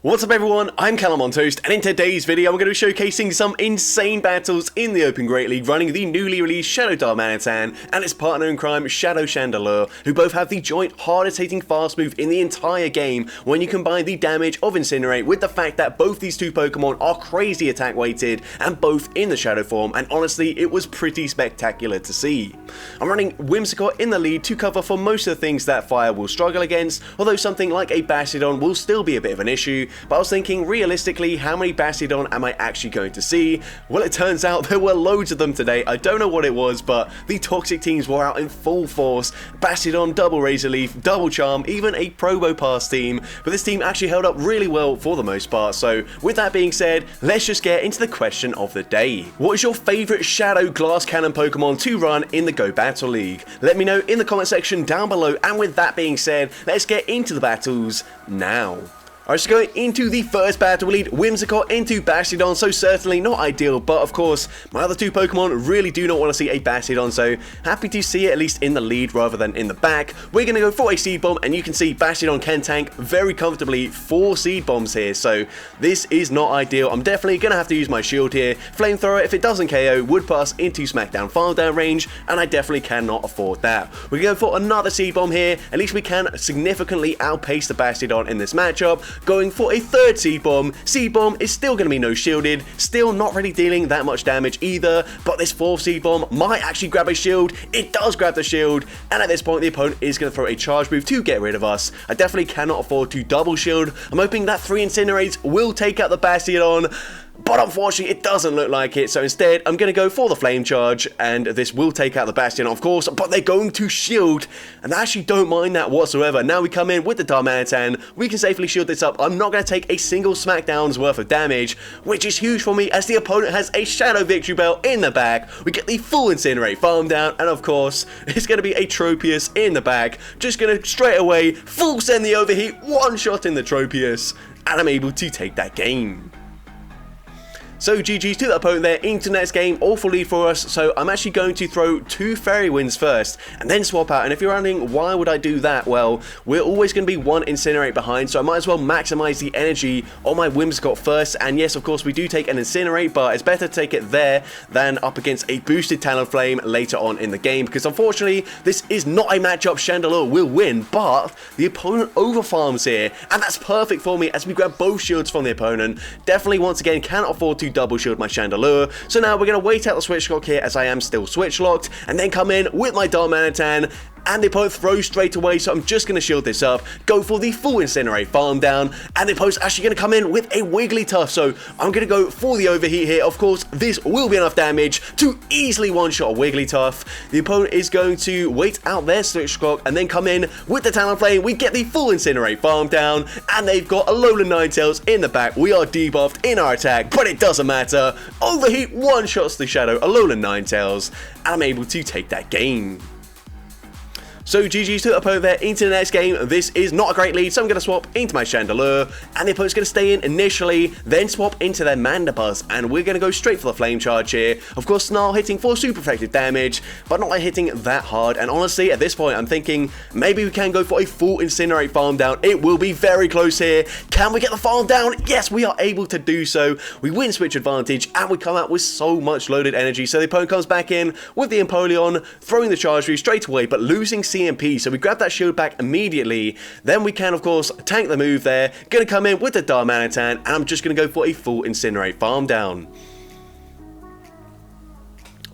What's up everyone, I'm CallumOnToast, and in today's video we're going to be showcasing some insane battles in the Open Great League running the newly released Shadow Darmanitan and its partner in crime Shadow Chandelure, who both have the joint hardest hitting fast move in the entire game when you combine the damage of Incinerate with the fact that both these two Pokemon are crazy attack weighted and both in the Shadow form, and honestly it was pretty spectacular to see. I'm running Whimsicott in the lead to cover for most of the things that Fire will struggle against, although something like a Bastiodon will still be a bit of an issue. But I was thinking, realistically, how many Bastiodon am I actually going to see? Well, it turns out there were loads of them today. I don't know what it was, but the toxic teams were out in full force. Bastiodon, double Razor Leaf, double Charm, even a Probopass team. But this team actually held up really well for the most part. So with that being said, let's just get into the question of the day. What is your favourite Shadow Glass Cannon Pokemon to run in the Go Battle League? Let me know in the comment section down below. And with that being said, let's get into the battles now. Alright, so going into the first battle, we lead Whimsicott into Bastiodon, so certainly not ideal, but of course, my other two Pokemon really do not want to see a Bastiodon, so happy to see it at least in the lead rather than in the back. We're going to go for a Seed Bomb, and you can see Bastiodon can tank very comfortably 4 Seed Bombs here, so this is not ideal. I'm definitely going to have to use my shield here. Flamethrower, if it doesn't KO, would pass into Smackdown Farm Down range, and I definitely cannot afford that. We're going for another Seed Bomb here. At least we can significantly outpace the Bastiodon in this matchup. Going for a third Seed Bomb. Seed Bomb is still going to be no shielded, still not really dealing that much damage either, but this fourth Seed Bomb might actually grab a shield. It does grab the shield, and at this point the opponent is going to throw a charge move to get rid of us. I definitely cannot afford to double shield. I'm hoping that 3 Incinerates will take out the Bastiodon, but unfortunately it doesn't look like it, so instead I'm going to go for the Flame Charge, and this will take out the Bastiodon of course, but they're going to shield, and I actually don't mind that whatsoever. Now we come in with the Darmanitan, we can safely shield this up. I'm not going to take a single Smackdown's worth of damage, which is huge for me as the opponent has a Shadow Victory Bell in the back. We get the full Incinerate Farm Down, and of course it's going to be a Tropius in the back. Just going to straight away full send the Overheat, one shot in the Tropius, and I'm able to take that game. So GG's to the opponent there into the next game, awful lead for us, so I'm actually going to throw 2 Fairy Winds first, and then swap out, and if you're wondering why would I do that, well, we're always going to be 1 Incinerate behind, so I might as well maximize the energy on my Whimsicott first, and yes, of course, we do take an Incinerate, but it's better to take it there than up against a boosted Talonflame later on in the game, because unfortunately, this is not a matchup Chandelure will win, but the opponent overfarms here, and that's perfect for me as we grab both shields from the opponent. Definitely, once again, cannot afford to double shield my Chandelure, so now we're going to wait out the switch lock here as I am still switch locked, and then come in with my Darmanitan, and the opponent throws straight away, so I'm just going to shield this up, go for the full Incinerate Farm Down, and the opponent's actually going to come in with a Wigglytuff, so I'm going to go for the Overheat here. Of course, this will be enough damage to easily one-shot a Wigglytuff. The opponent is going to wait out their switch lock, and then come in with the Talonflame. We get the full Incinerate Farm Down, and they've got Alolan Ninetales in the back. We are debuffed in our attack, but it doesn't matter. Overheat one-shots the Shadow Alolan Ninetales, and I'm able to take that game. So GG's to the opponent there into the next game. This is not a great lead, so I'm going to swap into my Chandelure, and the opponent's going to stay in initially, then swap into their Mandibuzz, and we're going to go straight for the Flame Charge here. Of course, Snarl hitting for super effective damage, but not like hitting that hard, and honestly, at this point, I'm thinking maybe we can go for a full Incinerate Farm Down. It will be very close here. Can we get the Farm Down? Yes, we are able to do so. We win switch advantage, and we come out with so much loaded energy, so the opponent comes back in with the Empoleon, throwing the Charge Move straight away, but losing CMP, so we grab that shield back immediately. Then we can, of course, tank the move there. Gonna come in with the Darmanitan, and I'm just gonna go for a full Incinerate Farm Down.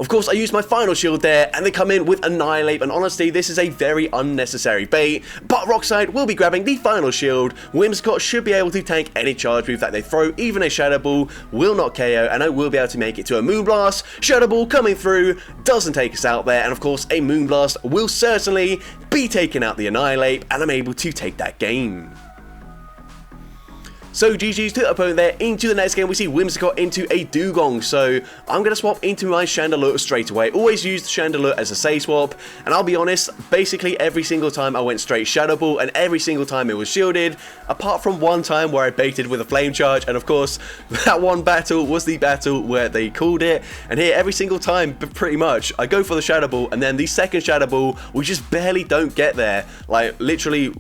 Of course, I use my final shield there, and they come in with Annihilate, and honestly, this is a very unnecessary bait, but Rockside will be grabbing the final shield. Whimsicott should be able to tank any charge move that they throw, even a Shadow Ball will not KO, and I will be able to make it to a Moonblast. Shadow Ball coming through, doesn't take us out there, and of course, a Moonblast will certainly be taking out the Annihilate, and I'm able to take that game. So GG's to the opponent there. Into the next game, we see Whimsicott into a Dugong. So I'm going to swap into my Chandelure straight away. Always used Chandelure as a safe swap. And I'll be honest, basically every single time I went straight Shadow Ball, and every single time it was shielded, apart from one time where I baited with a Flame Charge. And of course, that one battle was the battle where they called it. And here, every single time, pretty much, I go for the Shadow Ball, and then the second Shadow Ball, we just barely don't get there. Like, literally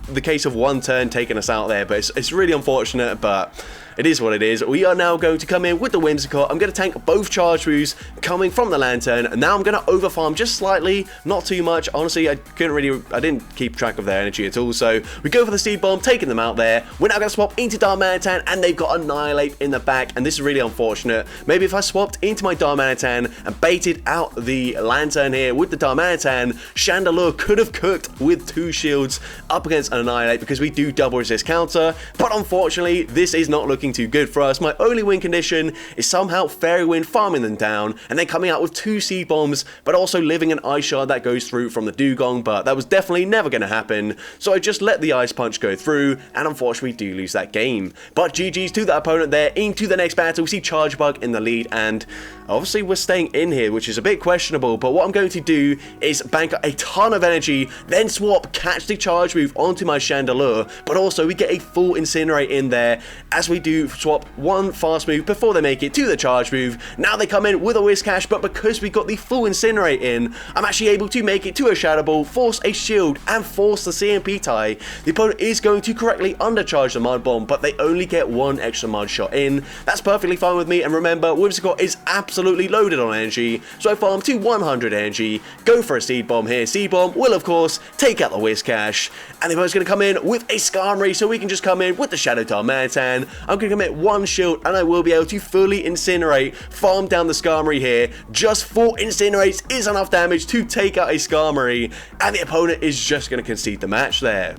the case of one turn taking us out there, but it's really unfortunate, but it is what it is. We are now going to come in with the Whimsicott. I'm going to tank both charge moves coming from the Lantern, and now I'm going to overfarm just slightly, not too much. Honestly, I didn't keep track of their energy at all, so we go for the Seed Bomb, taking them out there. We're now going to swap into Darmanitan, and they've got Annihilate in the back, and this is really unfortunate. Maybe if I swapped into my Darmanitan and baited out the Lantern here with the Darmanitan, Chandelure could have cooked with 2 shields up against an Annihilate because we do double resist counter, but unfortunately, this is not looking too good for us. My only win condition is somehow Fairy Wind farming them down and then coming out with 2 Seed Bombs, but also living an Ice Shard that goes through from the Dugong, but that was definitely never going to happen, so I just let the Ice Punch go through, and unfortunately do lose that game. But GG's to that opponent there. Into the next battle, we see Charge Bug in the lead, and obviously we're staying in here, which is a bit questionable, but what I'm going to do is bank a ton of energy, then swap, catch the charge move onto my Chandelure, but also we get a full Incinerate in there as we do swap one fast move before they make it to the charge move. Now they come in with a Whiscash, but because we got the full Incinerate in, I'm actually able to make it to a Shadow Ball, force a shield, and force the CMP tie. The opponent is going to correctly undercharge the Mud Bomb, but they only get 1 extra Mud Shot in. That's perfectly fine with me, and remember, Whimsicott is absolutely loaded on energy, so I farm to 100 energy, go for a Seed Bomb here. Seed Bomb will, of course, take out the Whiscash, and the opponent's going to come in with a Skarmory, so we can just come in with the Shadow Darmanitan. I'm going to commit 1 shield, and I will be able to fully Incinerate, farm down the Skarmory here. Just 4 Incinerates is enough damage to take out a Skarmory, and the opponent is just going to concede the match there.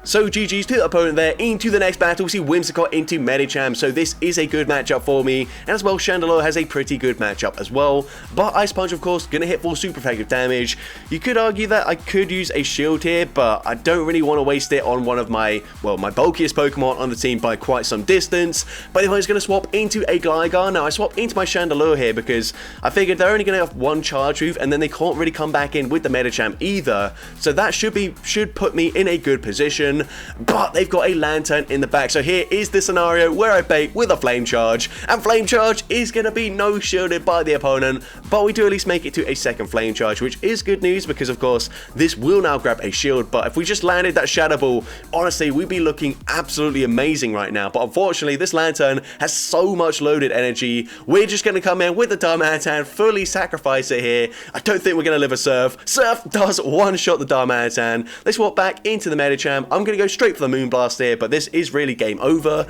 So GG's to the opponent there. Into the next battle, we see Whimsicott into Medicham, so this is a good matchup for me, and as well Chandelure has a pretty good matchup as well, but Ice Punch of course going to hit for super effective damage. You could argue that I could use a shield here, but I don't really want to waste it on one of my, well, my bulkiest Pokemon on the team by quite some distance, but if I was going to swap into a Gligar, now I swap into my Chandelure here because I figured they're only going to have 1 charge move, and then they can't really come back in with the Medicham either, so that should put me in a good position. But they've got a Lantern in the back, so here is the scenario where I bait with a Flame Charge, and Flame Charge is going to be no shielded by the opponent, but we do at least make it to a second Flame Charge, which is good news because of course this will now grab a shield. But if we just landed that Shadow Ball, honestly we'd be looking absolutely amazing right now, but unfortunately this Lantern has so much loaded energy, we're just going to come in with the Darmanitan, fully sacrifice it here. I don't think we're going to live a Surf. Surf does one-shot the Darmanitan. They swap back into the Medicham. I'm going to go straight for the Moonblast here, but this is really game over.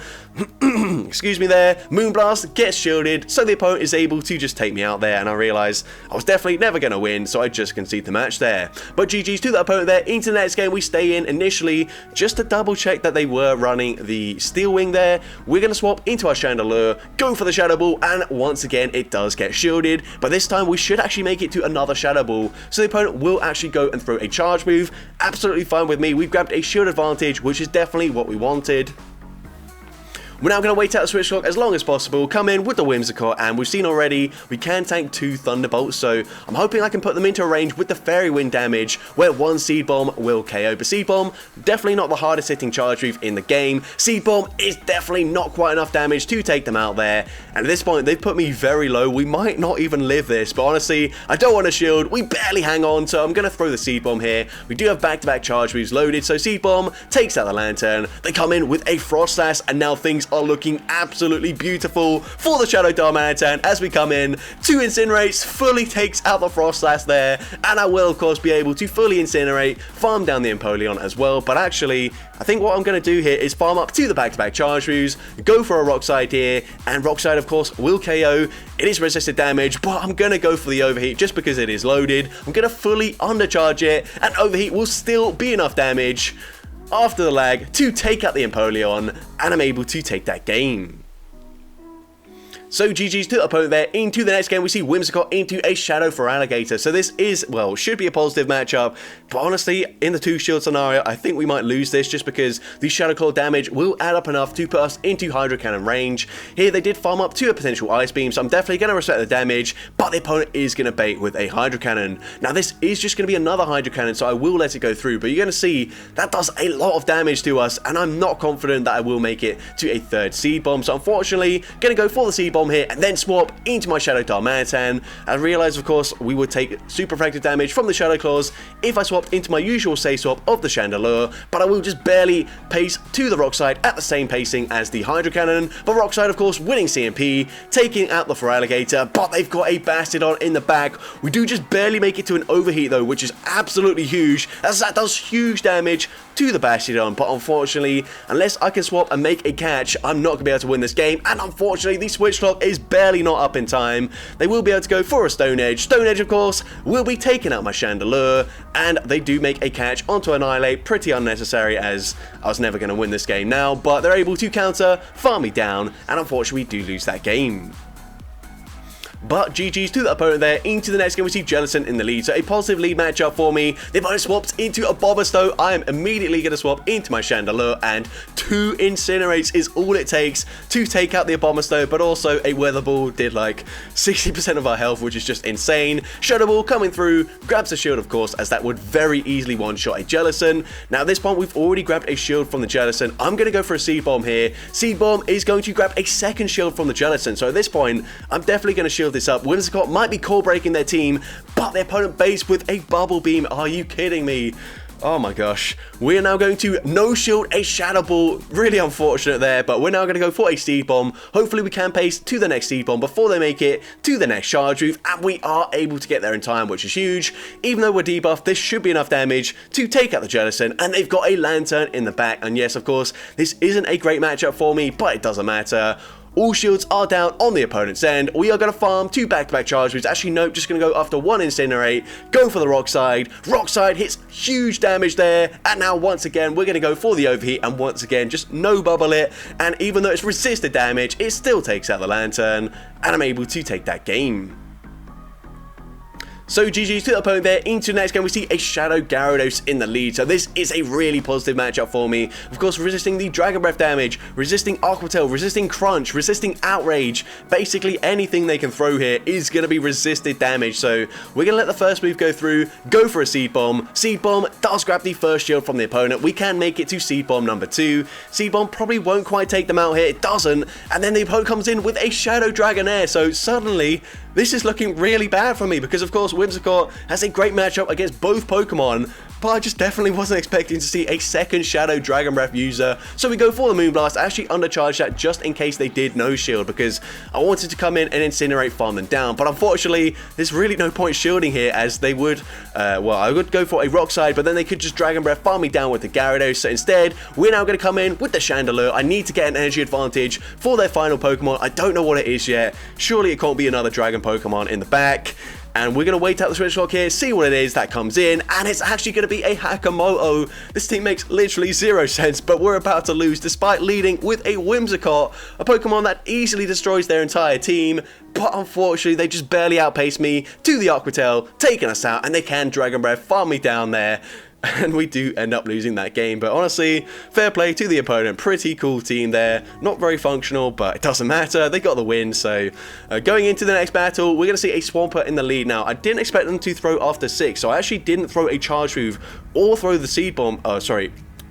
Excuse me there. Moonblast gets shielded, so the opponent is able to just take me out there, and I realise I was definitely never going to win, so I just concede the match there. But GG's to the opponent there. Into the next game, we stay in initially just to double check that they were running the Steel Wing there. We're going to swap into our Chandelure, go for the Shadow Ball, and once again it does get shielded, but this time we should actually make it to another Shadow Ball, so the opponent will actually go and throw a charge move. Absolutely fine with me. We've grabbed a shield advantage, which is definitely what we wanted. We're now going to wait out the switch clock as long as possible, come in with the Whimsicott, and we've seen already we can tank 2 Thunderbolts, so I'm hoping I can put them into a range with the Fairy Wind damage where 1 Seed Bomb will KO. But Seed Bomb, definitely not the hardest hitting charge move in the game. Seed Bomb is definitely not quite enough damage to take them out there, and at this point they've put me very low. We might not even live this, but honestly I don't want to shield, we barely hang on, so I'm going to throw the Seed Bomb here. We do have back-to-back charge moves loaded, so Seed Bomb takes out the Lantern. They come in with a Frost Slash, and now things are looking absolutely beautiful for the Shadow Darmanitan as we come in. 2 Incinerates, fully takes out the Frost Slash there, and I will of course be able to fully Incinerate, farm down the Empoleon as well. But actually I think what I'm going to do here is farm up to the back-to-back charge moves, go for a Rock Slide here, and Rock Slide of course will KO. It is resisted damage, but I'm going to go for the Overheat just because it is loaded. I'm going to fully undercharge it, and Overheat will still be enough damage after the lag to take out the Empoleon, and I'm able to take that game. So GG's to the opponent there. Into the next game, we see Whimsicott into a Shadow Feraligatr. So this is, well, should be a positive matchup, but honestly, in the 2 shield scenario, I think we might lose this just because the Shadow Claw damage will add up enough to put us into Hydro Cannon range. Here, they did farm up to a potential Ice Beam, so I'm definitely going to respect the damage, but the opponent is going to bait with a Hydro Cannon. Now, this is just going to be another Hydro Cannon, so I will let it go through, but you're going to see that does a lot of damage to us, and I'm not confident that I will make it to a 3rd Seed Bomb, so unfortunately, going to go for the Seed Bomb Bomb here and then swap into my Shadow Darmanitan. I realized, of course, we would take super effective damage from the Shadow Claws if I swapped into my usual safe swap of the Chandelure, but I will just barely pace to the Rock Slide at the same pacing as the Hydro Cannon. But Rock Slide, of course, winning CMP, taking out the Feraligatr, but they've got a Bastiodon in the back. We do just barely make it to an overheat though, which is absolutely huge, as that does huge damage to the Bastiodon. But unfortunately, unless I can swap and make a catch, I'm not going to be able to win this game. And unfortunately, the switch clock is barely not up in time. They will be able to go for a Stone Edge. Stone Edge, of course, will be taking out my Chandelure, and they do make a catch onto Annihilate. Pretty unnecessary, as I was never going to win this game now, but they're able to counter, farm me down, and unfortunately we do lose that game. But GG's to the opponent there. Into the next game, we see Jellicent in the lead, so a positive lead matchup for me. The opponent swaps into a Bobastow. I am immediately going to swap into my Chandelure, and 2 Incinerates is all it takes to take out the Abomastow, but also a Weather Ball did like 60% of our health, which is just insane. Shadow Ball coming through, grabs the shield, of course, as that would very easily one-shot a Jellicent. Now at this point, we've already grabbed a shield from the Jellicent. I'm going to go for a Seed Bomb here. Seed Bomb is going to grab a second shield from the Jellicent, so at this point, I'm definitely going to shield this up. Whimsicott might be core breaking their team, but their opponent base with a Bubble Beam. Are you kidding me? Oh my gosh. We are now going to no shield a Shadow Ball. Really unfortunate there, but we're now going to go for a Seed Bomb. Hopefully we can pace to the next Seed Bomb before they make it to the next Charge Move, and we are able to get there in time, which is huge. Even though we're debuffed, this should be enough damage to take out the Jellicent, and they've got a Lantern in the back. And yes, of course, this isn't a great matchup for me, but it doesn't matter. All shields are down on the opponent's end. We are going to farm 2 back-to-back charge moves. Actually, nope, just going to go after 1 Incinerate. Go for the Rock Slide. Rock Slide hits huge damage there. And now, once again, we're going to go for the Overheat. And once again, just no bubble it. And even though it's resisted damage, it still takes out the Lantern. And I'm able to take that game. So GG's to the opponent there. Into the next game, we see a Shadow Gyarados in the lead. So this is a really positive matchup for me. Of course, resisting the Dragon Breath damage, resisting Aqua Tail, resisting Crunch, resisting Outrage. Basically, anything they can throw here is going to be resisted damage. So we're going to let the first move go through, go for a Seed Bomb. Seed Bomb does grab the first shield from the opponent. We can make it to Seed Bomb number 2. Seed Bomb probably won't quite take them out here. It doesn't. And then the opponent comes in with a Shadow Dragonair. So suddenly, this is looking really bad for me because, of course, Whimsicott has a great matchup against both Pokemon, but I just definitely wasn't expecting to see a second Shadow Dragon Breath user. So we go for the Moonblast. I actually undercharged that just in case they did no shield because I wanted to come in and Incinerate, farm them down. But unfortunately, there's really no point shielding here as they would, well, I would go for a Rock Slide, but then they could just Dragon Breath, farm me down with the Gyarados. So instead, we're now going to come in with the Chandelure. I need to get an energy advantage for their final Pokemon. I don't know what it is yet. Surely it can't be another Dragon Pokemon in the back. And we're going to wait out the switch clock here, see what it is that comes in, and it's actually going to be a Hakamoto. This team makes literally 0 sense, but we're about to lose despite leading with a Whimsicott, a Pokemon that easily destroys their entire team. But unfortunately, they just barely outpace me to the Aqua Tail, taking us out, and they can Dragon Breath, farm me down there. And we do end up losing that game, but honestly, fair play to the opponent. Pretty cool team there. Not very functional, but it doesn't matter. They got the win, so going into the next battle, we're going to see a Swampert in the lead. Now, I didn't expect them to throw after 6, so I actually didn't throw a Charge Move or throw the Seed Bomb,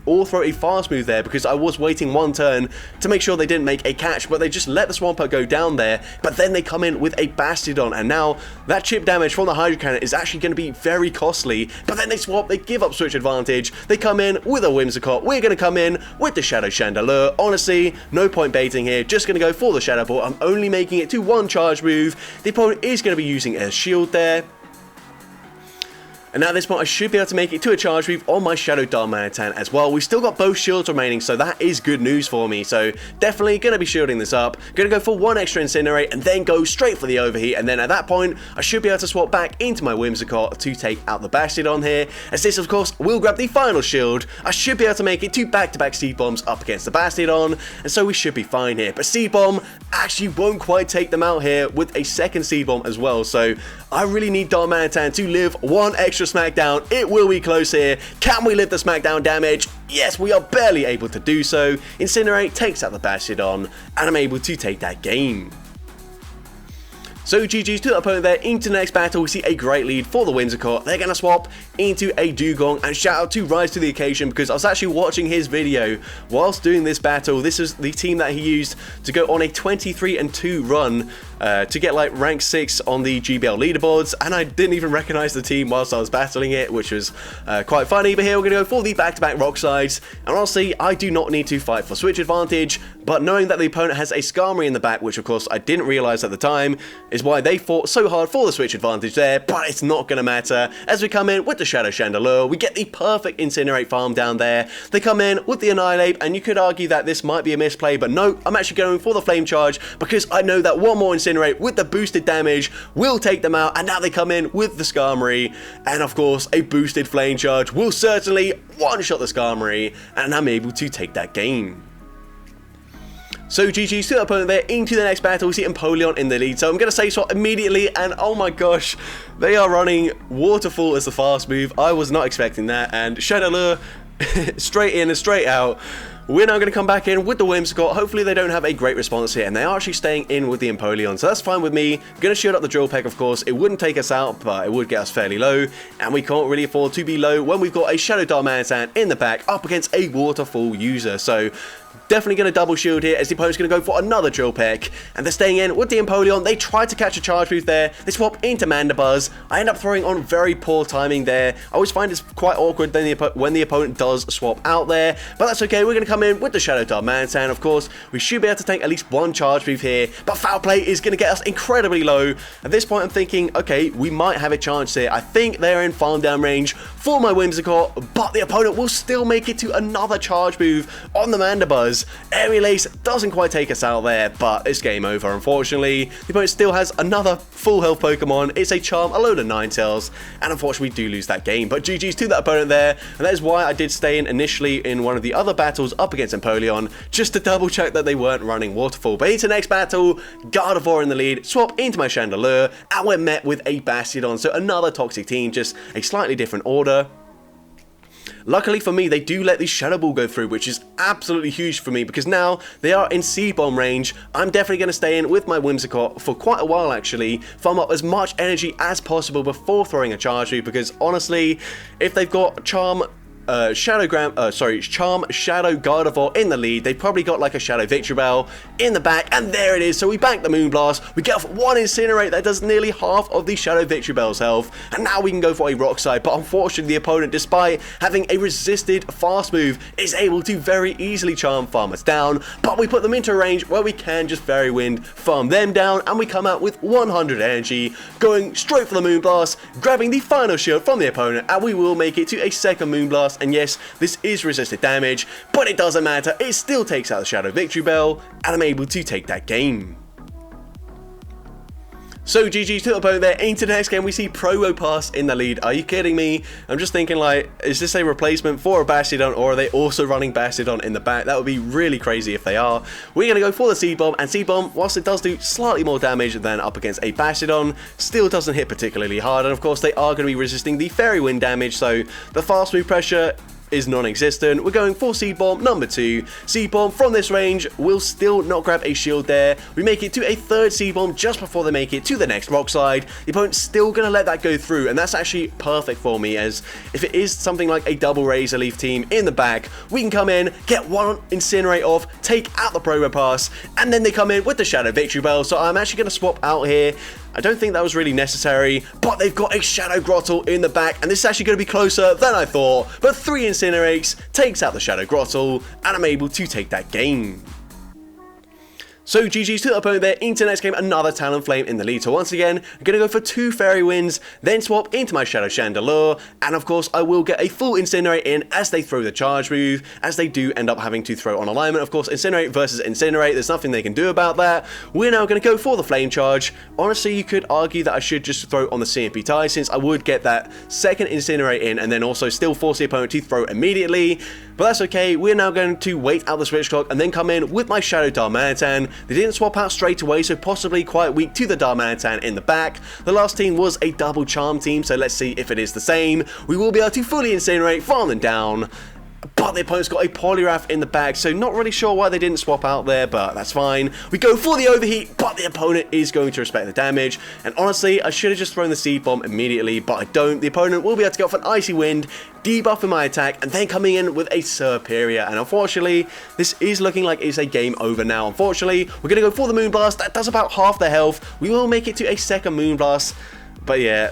or throw a Fast Move there because I was waiting 1 turn to make sure they didn't make a catch, but they just let the Swampert go down there, but then they come in with a Bastiodon, and now that chip damage from the Hydro Cannon is actually going to be very costly, but then they swap, they give up switch advantage, they come in with a Whimsicott, we're going to come in with the Shadow Chandelure. Honestly, no point baiting here, just going to go for the Shadow Ball. I'm only making it to 1 charge move. The opponent is going to be using a shield there. And at this point, I should be able to make it to a charge move on my Shadow Darmanitan as well. We've still got both shields remaining, so that is good news for me. So definitely going to be shielding this up. Going to go for 1 extra Incinerate and then go straight for the Overheat. And then at that point, I should be able to swap back into my Whimsicott to take out the Bastiodon here. As this, of course, will grab the final shield. I should be able to make it 2 back-to-back Seed Bombs up against the Bastiodon. And so we should be fine here. But Seed Bomb actually won't quite take them out here with a second Seed Bomb as well. So I really need Darmanitan to live 1 extra Smackdown. It will be close here. Can we live the Smackdown damage? Yes, we are barely able to do so. Incinerate takes out the Bastiodon, and I'm able to take that game. So GG's to the opponent there. Into the next battle, we see a great lead for the Whimsicott. They're going to swap into a Dugong, and shout out to Rise to the occasion because I was actually watching his video whilst doing this battle. This is the team that he used to go on a 23-2 run to get like rank 6 on the GBL leaderboards, and I didn't even recognize the team whilst I was battling it, which was quite funny. But here we're going to go for the back-to-back rock sides, and honestly I do not need to fight for switch advantage, but knowing that the opponent has a Skarmory in the back, which of course I didn't realize at the time, is why they fought so hard for the switch advantage there. But it's not going to matter as we come in with the Shadow Chandelure. We get the perfect Incinerate farm down there. They come in with the Annihilate, and you could argue that this might be a misplay, but no, I'm actually going for the Flame Charge because I know that one more Incinerate with the boosted damage will take them out, and now they come in with the Skarmory, and of course a boosted Flame Charge will certainly one-shot the Skarmory, and I'm able to take that game. So GG's to the opponent there. Into the next battle, we see Empoleon in the lead. So I'm going to say swap immediately, and oh my gosh, they are running Waterfall as the fast move. I was not expecting that, and Chandelure straight in and straight out. We're now going to come back in with the Whimsicott. Hopefully they don't have a great response here, and they are actually staying in with the Empoleon, so that's fine with me. I'm going to shield up the Drill Peck, of course. It wouldn't take us out, but it would get us fairly low, and we can't really afford to be low when we've got a Shadow Darmanitan in the back up against a Waterfall user. So definitely going to double shield here as the opponent's going to go for another Drill Peck, and they're staying in with the Empoleon. They tried to catch a charge move there. They swap into Mandibuzz. I end up throwing on very poor timing there. I always find it's quite awkward when the opponent does swap out there, but that's okay. We're going to come in with the Shadow Darmanitan. Of course, we should be able to take at least one charge move here, but Foul Play is going to get us incredibly low. At this point, I'm thinking, okay, we might have a chance here. I think they're in farm down range for my Whimsicott, but the opponent will still make it to another charge move on the Mandibuzz. Aerial Ace doesn't quite take us out there, but it's game over, unfortunately. The opponent still has another full health Pokemon. It's a Charm, a load of Ninetales, and unfortunately we do lose that game. But GG's to that opponent there, and that is why I did stay in initially in one of the other battles up against Empoleon, just to double check that they weren't running Waterfall. But into the next battle, Gardevoir in the lead, swap into my Chandelure, and we're met with a Bastiodon. So another toxic team, just a slightly different order. Luckily for me, they do let the Shadow Ball go through, which is absolutely huge for me because now they are in Seed Bomb range. I'm definitely going to stay in with my Whimsicott for quite a while actually, farm up as much energy as possible before throwing a charge move, because honestly, if they've got Charm, Charm Shadow Gardevoir in the lead, they probably got like a Shadow Victreebel in the back, and there it is. So we bank the Moonblast, we get off one Incinerate that does nearly half of the Shadow Victreebel's health, and now we can go for a Rock Slide. But unfortunately the opponent, despite having a resisted fast move, is able to very easily Charm farm us down, but we put them into a range where we can just Fairy Wind farm them down, and we come out with 100 energy, going straight for the Moonblast, grabbing the final shield from the opponent, and we will make it to a second Moonblast. And yes, this is resisted damage, but it doesn't matter. It still takes out the Shadow Victreebel, and I'm able to take that game. So GG's to the opponent there. Into the next game, we see Probopass in the lead. Are you kidding me? I'm just thinking like, is this a replacement for a Bastiodon, or are they also running Bastiodon in the back? That would be really crazy if they are. We're going to go for the Seed Bomb, and Seed Bomb, whilst it does do slightly more damage than up against a Bastiodon, still doesn't hit particularly hard, and of course they are going to be resisting the Fairy Wind damage, so the fast move pressure is non-existent. We're going for Seed Bomb number 2. Seed Bomb from this range will still not grab a shield there. We make it to a third Seed Bomb just before they make it to the next Rock Slide. The opponent's still going to let that go through, and that's actually perfect for me, as if it is something like a double Razor Leaf team in the back, we can come in, get one Incinerate off, take out the Probopass, and then they come in with the Shadow Victreebel. So I'm actually going to swap out here. I don't think that was really necessary, but they've got a Shadow Grottle in the back, and this is actually going to be closer than I thought. But 3 Incinerates takes out the Shadow Grottle, and I'm able to take that game. So GG's to the opponent there. Into the next game, another Talonflame in the lead. So once again, I'm going to go for 2 Fairy Winds, then swap into my Shadow Chandelure, and of course I will get a full Incinerate in as they throw the charge move, as they do end up having to throw on alignment. Of course, Incinerate versus Incinerate, there's nothing they can do about that. We're now going to go for the Flame Charge. Honestly, you could argue that I should just throw on the CMP tie, since I would get that second Incinerate in and then also still force the opponent to throw immediately. But that's okay. We're now going to wait out the switch clock and then come in with my Shadow Darmanitan. They didn't swap out straight away, so possibly quite weak to the Darmanitan in the back. The last team was a double Charm team, so let's see if it is the same. We will be able to fully Incinerate, farm them down. but the opponent's got a Poliwrath in the bag, so not really sure why they didn't swap out there, but that's fine. We go for the overheat, but the opponent is going to respect the damage, and honestly, I should have just thrown the Seed Bomb immediately, but I don't. The opponent will be able to go off an Icy Wind, debuffing my attack, and then coming in with a Superior, and unfortunately, this is looking like it's a game over now. Unfortunately, we're going to go for the Moonblast. That does about half their health. We will make it to a second Moonblast, but yeah,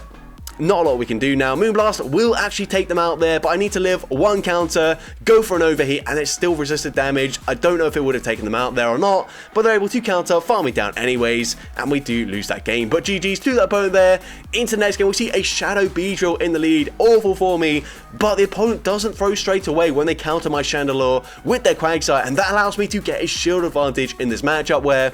not a lot we can do now. Moonblast will actually take them out there, but I need to live one counter, go for an overheat, and it still resisted damage. I don't know if it would have taken them out there or not, but they're able to counter, farm me down anyways, and we do lose that game. But GG's to that opponent there. Into the next game, we see a Shadow Beedrill in the lead. Awful for me, but the opponent doesn't throw straight away when they counter my Chandelure with their Quagsire, and that allows me to get a shield advantage in this matchup where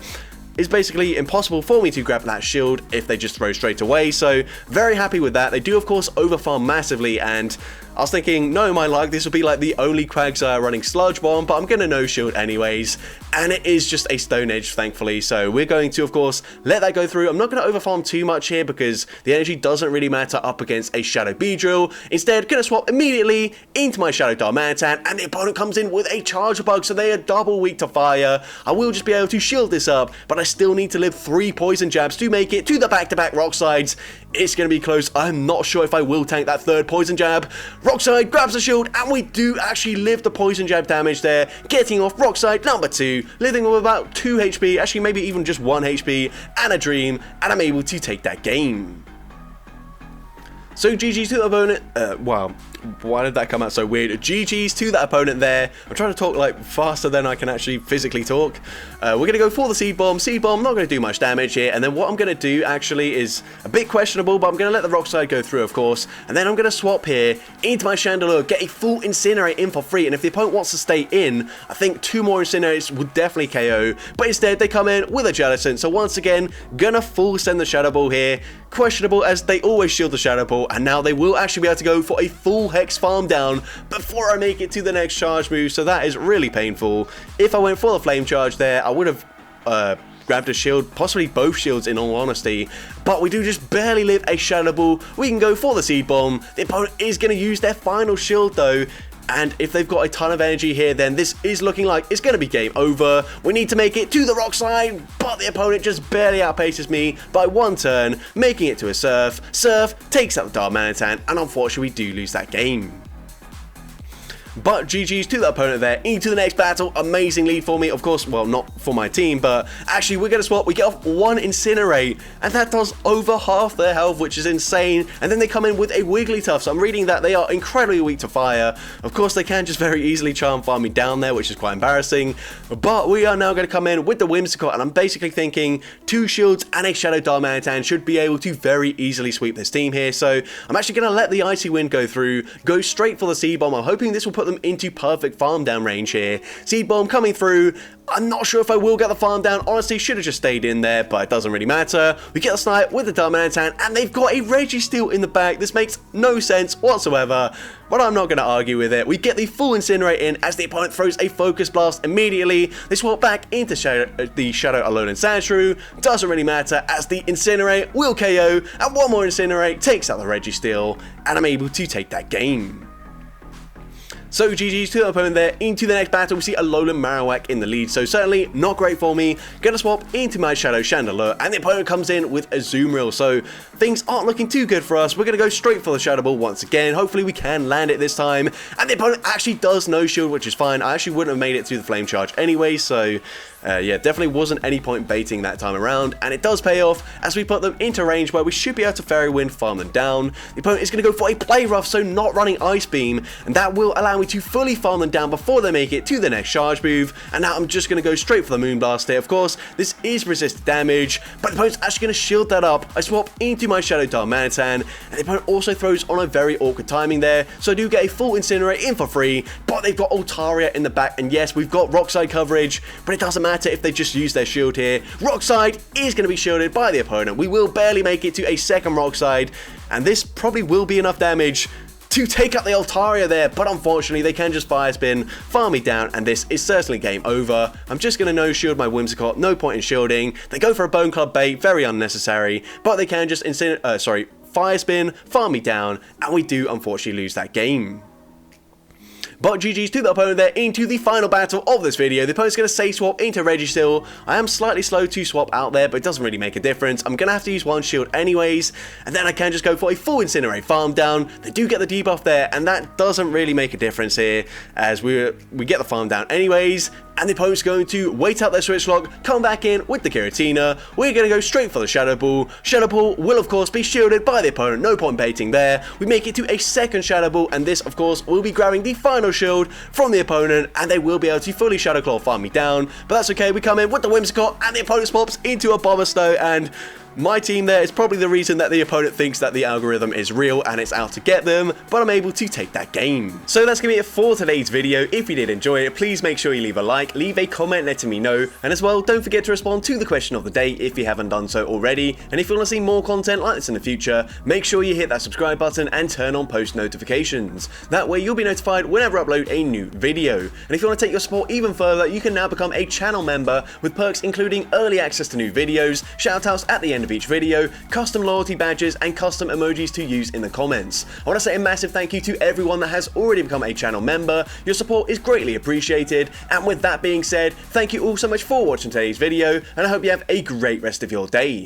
it's basically impossible for me to grab that shield if they just throw straight away, so very happy with that. They do of course overfarm massively, and I was thinking, no my luck, this will be like the only Quagsire running Sludge Bomb, but I'm gonna no shield anyways, and it is just a Stone Edge thankfully, so we're going to of course let that go through. I'm not gonna overfarm too much here because the energy doesn't really matter up against a Shadow Beedrill. Instead, gonna swap immediately into my Shadow Darmanitan, and the opponent comes in with a Charge Bug, so they are double weak to fire. I will just be able to shield this up, but I still need to live 3 Poison Jabs to make it to the back-to-back Rock Slides. It's going to be close. I'm not sure if I will tank that 3rd Poison Jab. Rock Slide grabs the shield, and we do actually live the Poison Jab damage there, getting off Rock Slide number 2, living with about 2 HP, actually maybe even just 1 HP, and a Dream, and I'm able to take that game. So GG's to the opponent. Wow, why did that come out so weird? GG's to that opponent there. I'm trying to talk like faster than I can actually physically talk. We're going to go for the Seed Bomb. Seed Bomb, not going to do much damage here. And then what I'm going to do actually is a bit questionable, but I'm going to let the Rock Slide go through, of course. And then I'm going to swap here into my Chandelure, get a full Incinerate in for free. And if the opponent wants to stay in, I think 2 more Incinerates would definitely KO. But instead, they come in with a Jellicent. So once again, gonna full send the Shadow Ball here. Questionable as they always shield the Shadow Ball, and now they will actually be able to go for a full Hex farm down before I make it to the next charge move, so that is really painful. If I went for the Flame Charge there, I would have grabbed a shield, possibly both shields in all honesty, but we do just barely live a Shadow Ball. We can go for the Seed Bomb. The opponent is going to use their final shield though, and if they've got a ton of energy here, then this is looking like it's going to be game over. We need to make it to the Rock Slide, but the opponent just barely outpaces me by 1 turn, making it to a Surf. Surf takes out the Darmanitan, and unfortunately we do lose that game. But GG's to the opponent there, into the next battle. Amazing lead for me, of course, well, not for my team, but actually we're going to swap. We get off 1 Incinerate, and that does over half their health, which is insane. And then they come in with a Wigglytuff, so I'm reading that they are incredibly weak to fire. Of course, they can just very easily charm farm me down there, which is quite embarrassing. But we are now going to come in with the Whimsicott, and I'm basically thinking 2 shields and a Shadow Darmanitan should be able to very easily sweep this team here. So I'm actually going to let the Icy Wind go through, go straight for the Seed Bomb. I'm hoping this will put them into perfect farm down range here. Seed Bomb coming through. I'm not sure if I will get the farm down. Honestly, should have just stayed in there, but it doesn't really matter. We get the snipe with the Darmanitan, and they've got a Registeel in the back. This makes no sense whatsoever, but I'm not going to argue with it. We get the full Incinerate in as the opponent throws a Focus Blast immediately. They swap back into the Shadow Alolan Sandshrew. Doesn't really matter as the Incinerate will KO, and 1 more Incinerate takes out the Registeel, and I'm able to take that game. So GG's to the opponent there. Into the next battle, we see Alolan Marowak in the lead, so certainly not great for me. Gonna swap into my Shadow Chandelure, and the opponent comes in with a Azumarill, so things aren't looking too good for us. We're gonna go straight for the Shadow Ball once again. Hopefully we can land it this time, and the opponent actually does no shield, which is fine. I actually wouldn't have made it to the Flame Charge anyway, so yeah, definitely wasn't any point baiting that time around, and it does pay off as we put them into range where we should be able to Fairy Wind farm them down. The opponent is going to go for a Play Rough, so not running Ice Beam, and that will allow me to fully farm them down before they make it to the next charge move. And now I'm just going to go straight for the Moonblast here. Of course, this is resisted damage, but the opponent's actually going to shield that up. I swap into my Shadow Darmanitan, and the opponent also throws on a very awkward timing there, so I do get a full Incinerate in for free, but they've got Altaria in the back, and yes, we've got Rock Slide coverage, but it doesn't matter if they just use their shield here. Rock Slide is going to be shielded by the opponent. We will barely make it to a second Rock Slide, and this probably will be enough damage to take out the Altaria there, but unfortunately they can just Fire Spin, farm me down, and this is certainly game over. I'm just going to no shield my Whimsicott, no point in shielding. They go for a Bone Club bait, very unnecessary, but they can just Fire Spin, farm me down, and we do unfortunately lose that game. But GG's to the opponent there into the final battle of this video. The opponent's going to say swap into Registill. I am slightly slow to swap out there, but it doesn't really make a difference. I'm going to have to use one shield anyways, and then I can just go for a full Incinerate farm down. They do get the debuff there, and that doesn't really make a difference here, as we get the farm down anyways. And the opponent's going to wait out their switch lock, come back in with the Giratina. We're going to go straight for the Shadow Ball. Shadow Ball will of course be shielded by the opponent, no point baiting there. We make it to a second Shadow Ball, and this of course will be grabbing the final shield from the opponent, and they will be able to fully Shadow Claw farm me down. But that's okay, we come in with the Whimsicott, and the opponent swaps into a Bomber Snow, and my team there is probably the reason that the opponent thinks that the algorithm is real and it's out to get them, but I'm able to take that game. So that's going to be it for today's video. If you did enjoy it, please make sure you leave a like, leave a comment letting me know, and as well, don't forget to respond to the question of the day if you haven't done so already. And if you want to see more content like this in the future, make sure you hit that subscribe button and turn on post notifications. That way you'll be notified whenever I upload a new video. And if you want to take your support even further, you can now become a channel member with perks including early access to new videos, shoutouts at the end of each video, custom loyalty badges, and custom emojis to use in the comments. I want to say a massive thank you to everyone that has already become a channel member. Your support is greatly appreciated, and with that being said, thank you all so much for watching today's video, and I hope you have a great rest of your day.